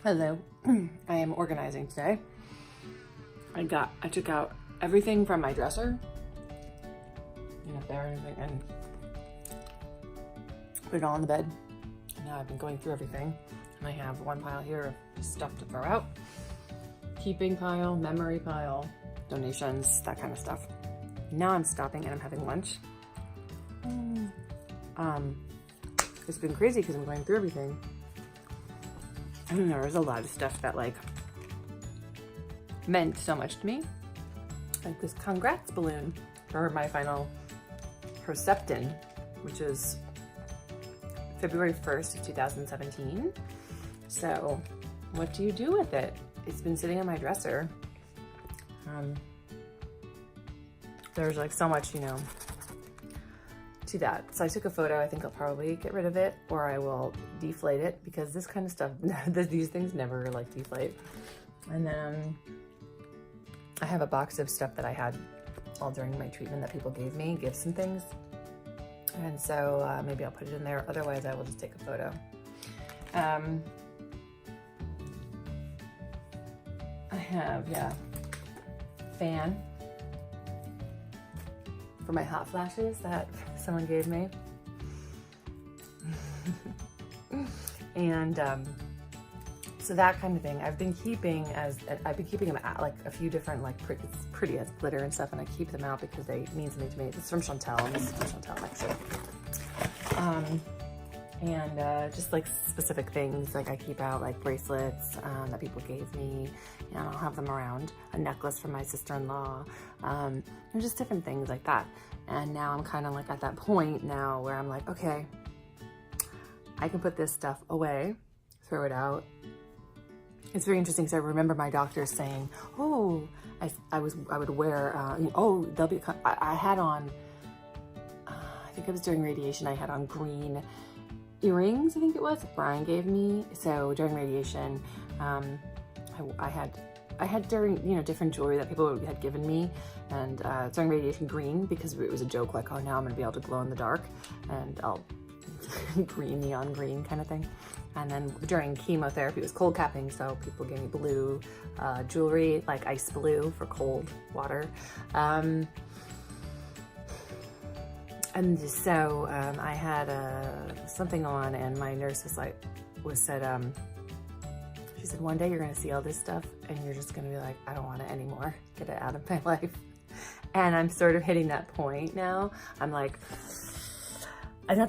Hello, I am organizing today. I took out everything from my dresser, up there and everything, and put it all on the bed. Now I've been going through everything, and I have one pile here of stuff to throw out, keeping pile, memory pile, donations, that kind of stuff. Now I'm stopping and I'm having lunch. It's been crazy because I'm going through everything. And there was a lot of stuff that meant so much to me. Like this congrats balloon for my final Perceptin, which is February 1st of 2017. So what do you do with it? It's been sitting on my dresser. There's so much, to that. So I took a photo. I think I'll probably get rid of it, or I will deflate it, because this kind of stuff, these things never deflate. And then I have a box of stuff that I had all during my treatment that people gave me, gifts and things. And so maybe I'll put it in there. Otherwise, I will just take a photo. I have, fan for my hot flashes that someone gave me. And so that kind of thing. I've been keeping them at a few different it's pretty as glitter and stuff, and I keep them out because they mean something to me. This is from Chantel, and this is from Chantel actually. Just specific things, I keep out bracelets that people gave me, and I'll have them around. A necklace from my sister-in-law, and just different things like that. And now I'm kind of at that point now where I'm okay, I can put this stuff away, throw it out. It's very interesting because I remember my doctor saying, "Oh, I would wear, they'll be." I had on, I think it was during radiation. I had on green earrings. I think it was Brian gave me. So during radiation, I had during different jewelry that people had given me, and during radiation green, because it was a joke oh, now I'm gonna be able to glow in the dark, and I'll green, neon green kind of thing. And then during chemotherapy, it was cold capping, so people gave me blue jewelry, ice blue for cold water. And so I had something on, and my nurse said, she said, one day you're gonna see all this stuff and you're just gonna be I don't want it anymore. Get it out of my life. And I'm sort of hitting that point now. I'm not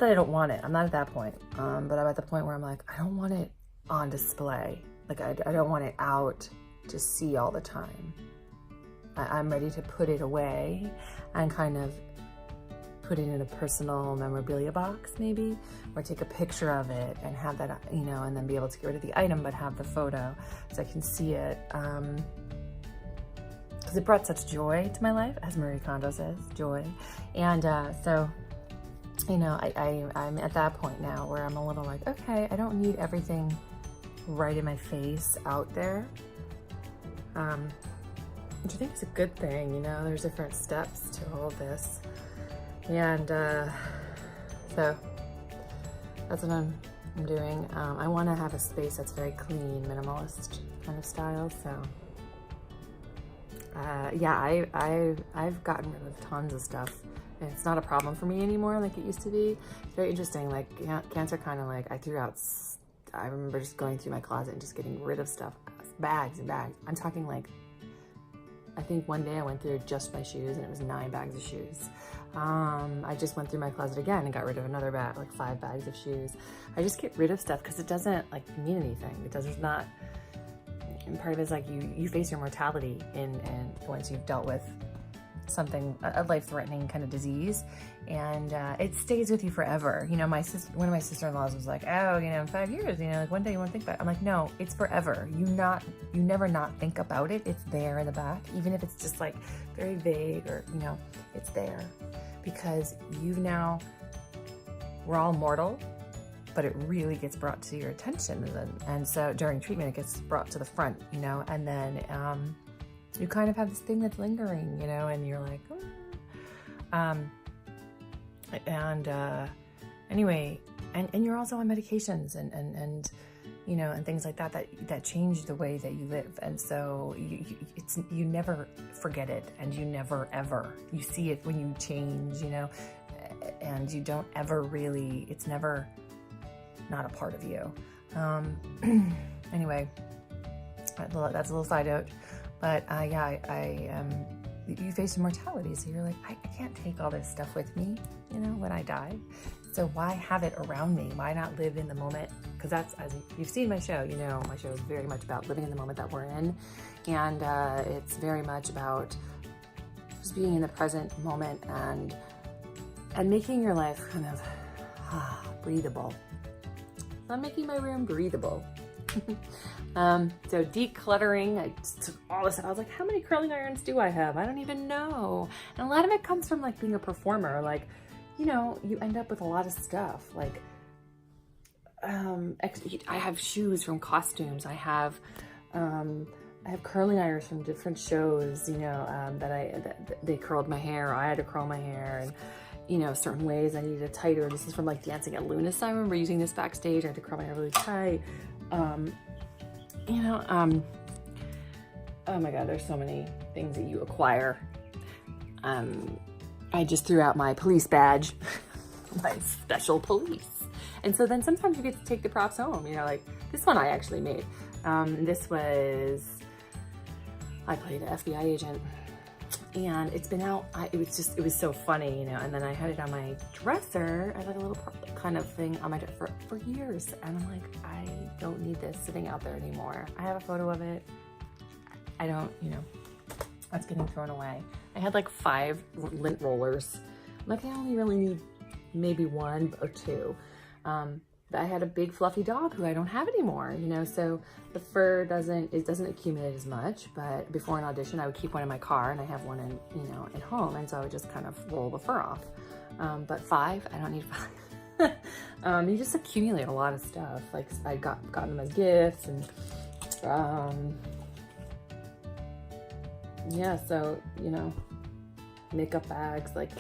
that I don't want it. I'm not at that point. But I'm at the point where I'm I don't want it on display. I don't want it out to see all the time. I'm ready to put it away and kind of put it in a personal memorabilia box maybe, or take a picture of it and have that, and then be able to get rid of the item, but have the photo so I can see it. Because it brought such joy to my life, as Marie Kondo says, joy. And so, I'm at that point now where I'm a little okay, I don't need everything right in my face out there. Which I think is a good thing, there's different steps to all of this. And so that's what I'm doing. I want to have a space that's very clean, minimalist kind of style. So I've gotten rid of tons of stuff, and it's not a problem for me anymore like it used to be. It's very interesting. Cancer kind of I threw out. I remember just going through my closet and just getting rid of stuff, bags and bags. I'm talking I think one day I went through just my shoes, and it was 9 bags of shoes. I just went through my closet again and got rid of another bag, 5 bags of shoes. I just get rid of stuff because it doesn't mean anything. There's not, and part of it is you face your mortality and once you've dealt with something, a life-threatening kind of disease, and it stays with you forever. One of my sister-in-laws was oh, in 5 years, one day you won't think about it. I'm no, it's forever. You never not think about it. It's there in the back, even if it's just very vague, or it's there, because we're all mortal, but it really gets brought to your attention, and so during treatment it gets brought to the front, and then you kind of have this thing that's lingering, and you're anyway, and you're also on medications, and you know, and things like that, that change the way that you live. And so you never forget it, and you never ever, you see it when you change, you know, and you don't ever really, it's never not a part of you. Anyway, that's a little side note, but you face mortality, so you're like, I can't take all this stuff with me, you know, when I die. So why have it around me? Why not live in the moment? Because that's, as you've seen my show, you know, my show is very much about living in the moment that we're in, and it's very much about just being in the present moment and making your life kind of breathable. I'm making my room breathable. So decluttering, I just took all this, I was like, how many curling irons do I have? I don't even know. And a lot of it comes from like being a performer. Like, you know, you end up with a lot of stuff. Like, I have shoes from costumes. I have curling irons from different shows, you know, that they curled my hair, or I had to curl my hair, and, you know, certain ways I needed it tighter. This is from like dancing at Lunis. I remember using this backstage. I had to curl my hair really tight. You know, oh my God, there's so many things that you acquire. I just threw out my police badge, my special police. And so then sometimes you get to take the props home, you know, like this one I actually made. This was, I played an FBI agent, and it's been out, it was so funny, you know, and then I had it on my dresser as like a little kind of thing on my dresser for years. And I'm like, I don't need this sitting out there anymore. I have a photo of it. I don't, you know, that's getting thrown away. I had like 5 lint rollers. I'm like, I only really need maybe 1 or 2. But I had a big fluffy dog who I don't have anymore, you know, so the fur doesn't accumulate as much. But before an audition, I would keep one in my car, and I have one in, you know, at home, and so I would just kind of roll the fur off. But 5, I don't need 5. You just accumulate a lot of stuff. Like I gotten them as gifts, and yeah, so, you know, makeup bags, like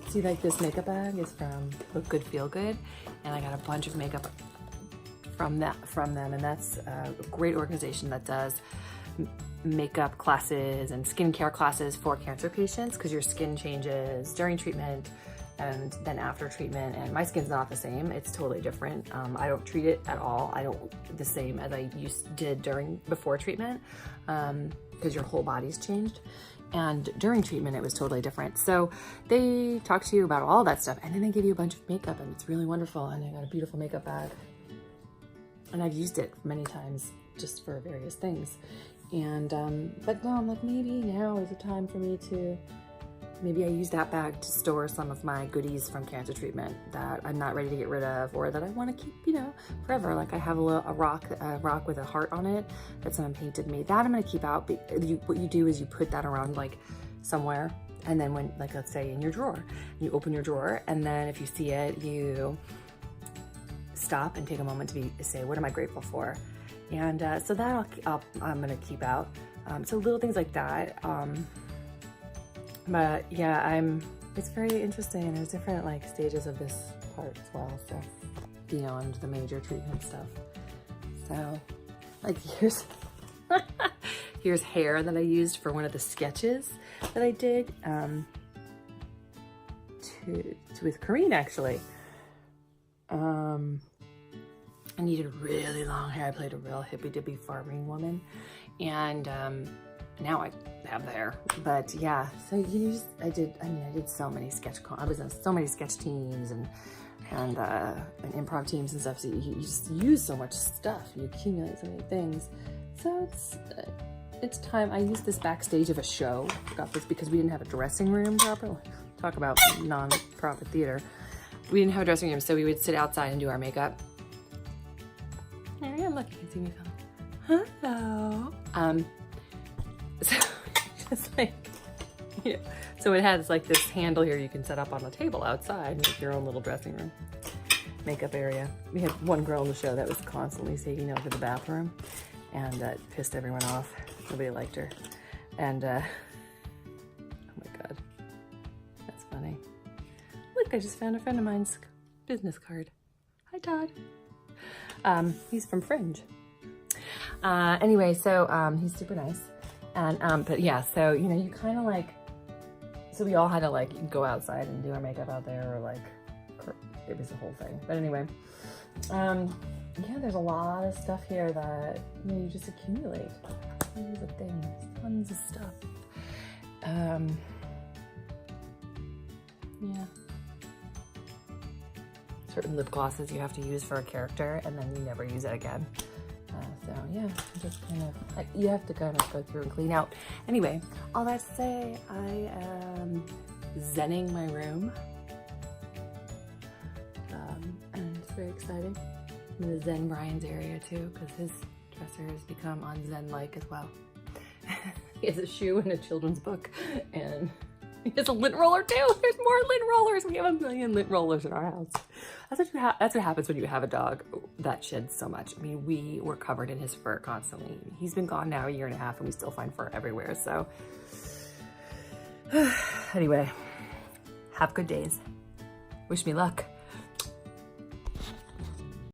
see, like this makeup bag is from Look Good Feel Good, and I got a bunch of makeup from them, and that's a great organization that does makeup classes and skincare classes for cancer patients, because your skin changes during treatment and then after treatment, and my skin's not the same. It's totally different. I don't treat it at all. I don't the same as I did before treatment, because your whole body's changed. And during treatment, it was totally different. So they talk to you about all that stuff, and then they give you a bunch of makeup, and it's really wonderful. And I got a beautiful makeup bag, and I've used it many times just for various things. And but no, I'm like, maybe now is the time for me to, maybe I use that bag to store some of my goodies from cancer treatment that I'm not ready to get rid of, or that I want to keep, you know, forever. Like I have a rock with a heart on it that someone painted me. That I'm going to keep out. What you do is you put that around like somewhere, and then when, like, let's say in your drawer, you open your drawer, and then if you see it, you stop and take a moment to say, what am I grateful for? And so that I'm going to keep out. So little things like that. But yeah, it's very interesting, and there's different like stages of this part as well, so beyond the major treatment stuff. So like here's hair that I used for one of the sketches that I did with Corinne, actually. I needed really long hair. I played a real hippy-dippy farming woman, and now I have the hair. But yeah, so I did so many I was in so many sketch teams and improv teams and stuff, so you just use so much stuff, you accumulate so many things. So it's time. I used this backstage of a show. I got this because we didn't have a dressing room properly. Talk about non-profit theater. We didn't have a dressing room, so we would sit outside and do our makeup. Here I am, look, you can see me coming. Hello. So just like, you know, so it has like this handle here you can set up on the table outside and make your own little dressing room, makeup area. We had one girl in the show that was constantly taking over the bathroom, and that pissed everyone off. Nobody liked her. And oh my God, that's funny. Look, I just found a friend of mine's business card. Hi, Todd. He's from Fringe. Anyway, so he's super nice. And but yeah, so you know, you kind of like, so we all had to like go outside and do our makeup out there, or like it was the whole thing. But anyway, yeah, there's a lot of stuff here that you just accumulate. Tons of things, tons of stuff. Yeah. Certain lip glosses you have to use for a character, and then you never use it again. So yeah, just kind of, you have to kind of go through and clean out. Anyway, all that to say, I am zenning my room. And it's very exciting. I'm gonna zen Brian's area too, because his dresser has become on Zen-like as well. He has a shoe and a children's book, and he has a lint roller too. There's more lint rollers. We have a million lint rollers in our house. That's what happens when you have a dog that sheds so much. I mean, we were covered in his fur constantly. He's been gone now a year and a half, and we still find fur everywhere. So anyway, have good days. Wish me luck.